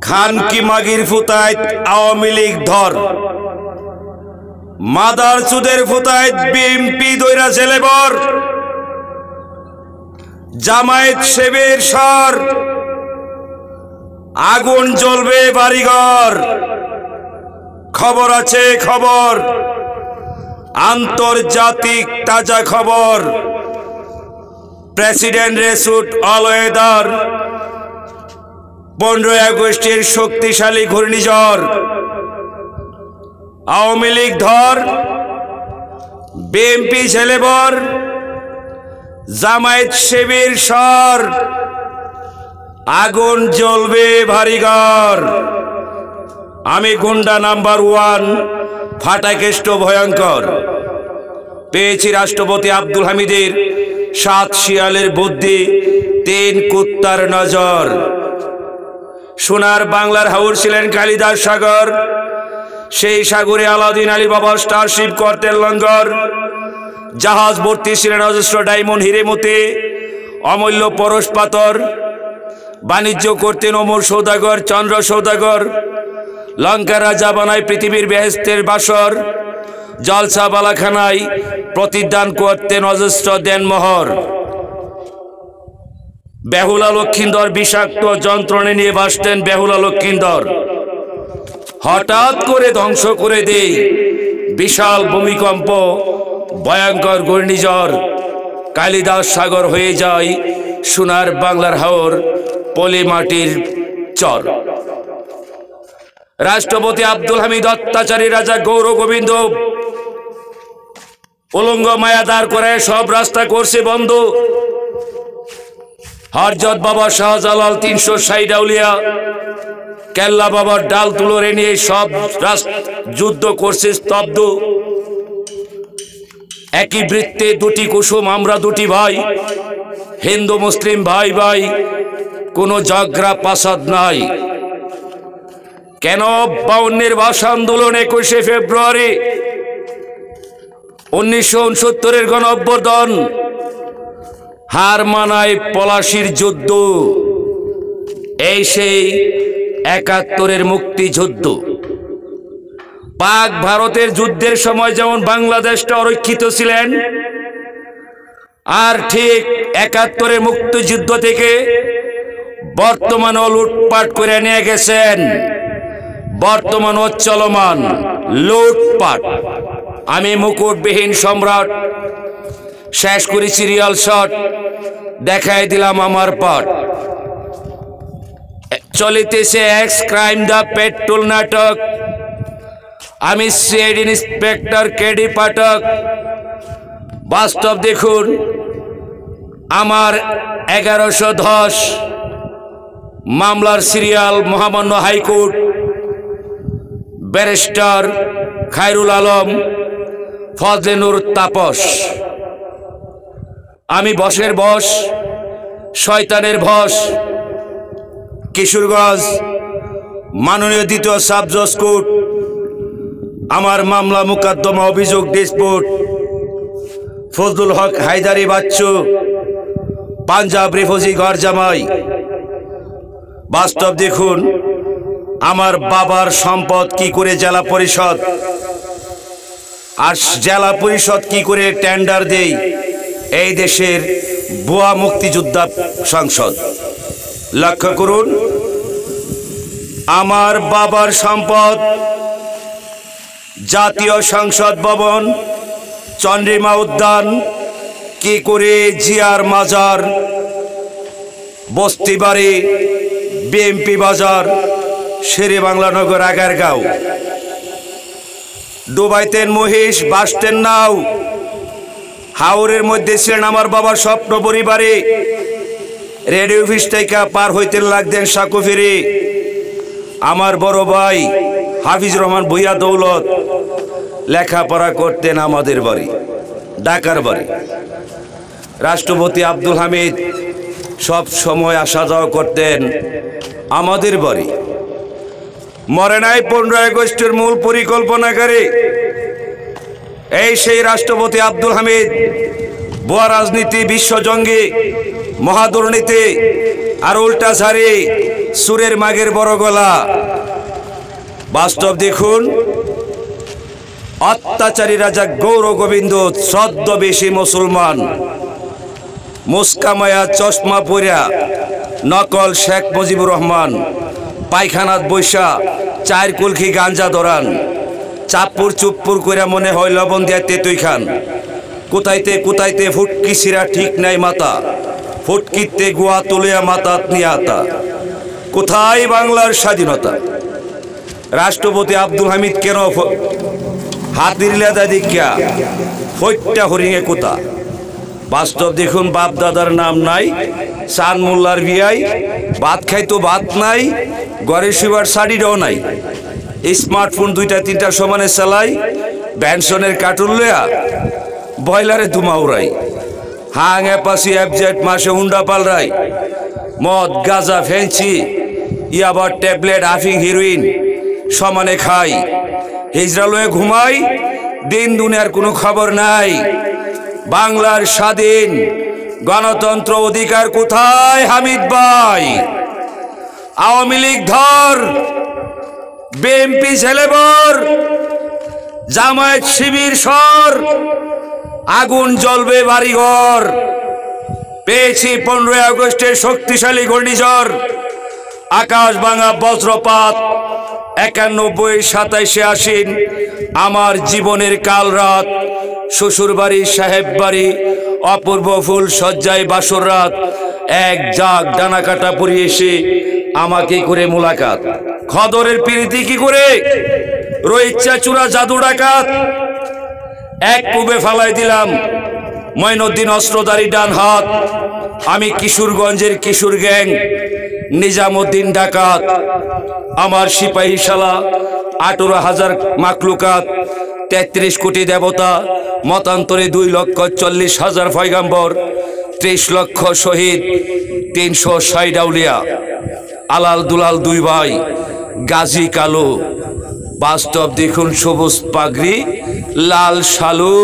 খান কি মাগির ফুতায় আওয়ামী লীগ ধর, mother চুদের ফুতায় BNP দইরা জেলেবর, জামায়াত শিবির সর, আগুন জ্বলবে বাড়িঘর। খবর আছে খবর, আন্তর্জাতিক তাজা খবর, প্রেসিডেন্ট রেসুট অল ওয়েদার, 15 আগস্টের শক্তিশালী ঘূর্ণিঝড়। আওয়ামী লীগ ধর, বিএনপি ছেলেবর, জামায়াত শিবির সর, আগুন জ্বলবে ভারীঘর। আমি গুন্ডা নাম্বার 1, ফাটাকেষ্ট ভয়ঙ্কর। পেয়েছি রাষ্ট্রপতি আব্দুল হামিদের 7 শিয়ালের বুদ্ধি, 3 কুত্তার নজর। সোনার বাংলার হাউর ছিলেন কালিদাস সাগর, সেই সাগরে আলাউদ্দিন আলী বাবা স্টারশিপ করতেন লঙ্গর। জাহাজ ভর্তি ছিলেন অজস্র ডায়মন্ড হিরে মতি, অমূল্য পরশ পাথর। বাণিজ্য করতেন অমর সৌদাগর, চন্দ্র সৌদাগর। লঙ্কার রাজা বানায় পৃথিবীর বেহেস্তের বাসর, জলসা বালাখানায় প্রতিদান করতেন অজস্র দেনমোহর। বেহুলা লক্ষিন্দর বিষাক্ত যন্ত্রণা নিয়ে বাসতেন বেহুলা লক্ষিন্দর। হঠাৎ করে ধ্বংস করে দেই বিশাল ভূমিকম্প, ভয়ঙ্কর ঘূর্ণিঝড়। কালিদাস সাগর হয়ে যায় সোনার বাংলার হাওর, পলিমাটির চর। রাষ্ট্রপতি আব্দুল হামিদ অত্যাচারী রাজা গৌর গোবিন্দ উলঙ্গ মায়া দাঁড় করে সব রাস্তা করছে বন্ধ। হরজত বাবা শাহজালাল 360 আউলিয়া কেল্লা বাবার ডাল তুলোরে নিয়ে সব যুদ্ধ করছে স্তব্ধ। একই বৃত্তে 2টি কুসুম, আমরা 2টি ভাই, হিন্দু মুসলিম ভাই ভাই, কোনো ঝগড়া পাসাদ নাই। কেন 52 ভাষা আন্দোলন 21শে ফেব্রুয়ারি, 1969-এর গণ অভ্যুত্থান, হার মানায় পলাশির যুদ্ধ, এই সেই 71-এর মুক্তিযুদ্ধ। পাক ভারতের যুদ্ধের সময় যেমন বাংলাদেশটা অরক্ষিত ছিলেন, আর ঠিক 71-এর মুক্তিযুদ্ধ থেকে বর্তমানে লুটপাট করে নিয়ে গেছেন। বর্তমান চলমান লুটপাট। আমি মুকুটবিহীন সম্রাট, শেষ করি সিরিয়াল শট, দেখাই দিলাম আমার পাট। চলিতেছে এক্স ক্রাইম দ্য পেট্রোল নাটক, আমি সিআইডি ইন্সপেক্টর কেডি পাঠক। বাস্তব দেখুন আমার 1110 মামলার সিরিয়াল, মহামান্য হাইকোর্ট, ব্যারিস্টার খায়রুল আলম, ফজলে নূর তাপস। আমি বসের বস, শয়তানের ভস। কিশোরগঞ্জ মাননীয় 2য় সাব জজ কোর্ট। আমার মামলা মোকদ্দমা অভিযোগ ডিসপুট। ফজলুল হক হায়দারি বাচ্চু, পাঞ্জাব রিফিউজি ঘর জামাই। বাস্তব দেখুন আমার বাবার সম্পদ কি করে জেলা পরিষদ, আর জেলা পরিষদ কি করে টেন্ডার দেয় এই দেশের ভুয়া মুক্তিযোদ্ধা সংসদ। লক্ষ্য করুন আমার বাবার সম্পদ, জাতীয় সংসদ ভবন, চন্দ্রিমা উদ্যান, কি করে জিয়ার মাজার, বস্তিবাড়ি, বিএমপি বাজার, শেরে বাংলা নগর, আগারগাঁও। ডুবাইতেন মহিষ, বাসতেন নাও, হাওরের মধ্যে ছিলেন আমার বাবার স্বপ্ন পরিবারে। রেডিও অফিস থেকে পার হইতে লাগতেন সাঁকো ফিরে। আমার বড় ভাই হাফিজ রহমান ভুইয়া দৌলত লেখাপড়া করতেন আমাদের বাড়ি, ঢাকার বাড়ি। রাষ্ট্রপতি আব্দুল হামিদ সব সময় আসা যাওয়া করতেন আমাদের বাড়ি। মরে নাই 15 আগস্টের মূল পরিকল্পনাকারী এই সেই রাষ্ট্রপতি আব্দুল হামিদ। ভুয়া রাজনীতি, বিশ্বজঙ্গি, মহাদুর্নীতি আর উল্টাছাড়ি সুরের মাগের বড় গলা। বাস্তব দেখুন, অত্যাচারী রাজা গৌর গোবিন্দ ছদ্মবেশী মুসলমান, মুস্কামায়া চশমা পরিয়া নকল শেখ মুজিবুর রহমান, পায়খানাত বৈশা চার কুলখি গাঞ্জা ধরান, চাপ্পুর চুপ্পুর কইরা মনে হয় লবণ দিয়া তেতুই খান। কোথাইতে কোথাইতে ফুটকি সিরা ঠিক নাই মাথা, ফুটকিতে গোয়া তুলিয়া মাতাত নিয়াতা। কোথায় বাংলার স্বাধীনতা? রাষ্ট্রপতি আব্দুল হামিদ কেন হাতির লেদা দিকা ফৈটটা হরিঙে কোথা? বাস্তব দেখুন, বাপ দাদার নাম নাই, চান মোল্লার বিয়াই, ভাত খাইতো ভাত নাই, ঘরে শুবার শাড়িটাও নাই, স্মার্টফোন দুইটা তিনটা সমানে চালাই, ব্যানসনের কার্টুন লইয়া বয়লারে ধুমা উড়াই, হাং অ্যাপাসি অ্যাবজেট মাসে হুন্ডা পালরাই, মদ গাঁজা ফেন্সি ইয়াবা ট্যাবলেট আফিং হিরোইন সমানে খাই, হিজড়া লয়ে ঘুমাই, দিন দুনিয়ার কোনো খবর নাই। বাংলার স্বাধীন গণতন্ত্র অধিকার কোথায় হামিদ ভাই? আওয়ামী লীগ ধর, বিএনপি ছেলেবর, জামায়াত শিবির সর, আগুন জ্বলবে বাড়িঘর। পেয়েছি 15 আগস্টের শক্তিশালী ঘূর্ণিঝড়, আকাশ ভাঙা বজ্রপাত, 91 27 আশ্বিন আমার জীবনের কাল রাত, শ্বশুর বাড়ি সাহেব বাড়ি অপূর্ব ফুল সজ্জায় বাসর রাত, এক জাগ ডানা কাটা পরিয়ে এসে আমাকে করে মোলাকাত। খদরের প্রীতি কি করে রইচ্ছা চূড়া জাদু ডাকাত, এক কুবে ফালাই দিলাম মঈনুদ্দিন অস্ত্রধারী ডান হাত। আমি কিশোরগঞ্জের কিশোর গ্যাং নিজামুদ্দিন ডাকাত, আমার সিপাহী শালা 18,000 মাকলুকাত, 33 কোটি দেবতা, মতান্তরে 2,40,000 পয়গাম্বর, 30 লক্ষ শহীদ, 360 আউলিয়া, আলাল দুলাল 2 ভাই, গাজী কালো। বাস্তব দেখুন, সবুজ পাগড়ি লাল শালু।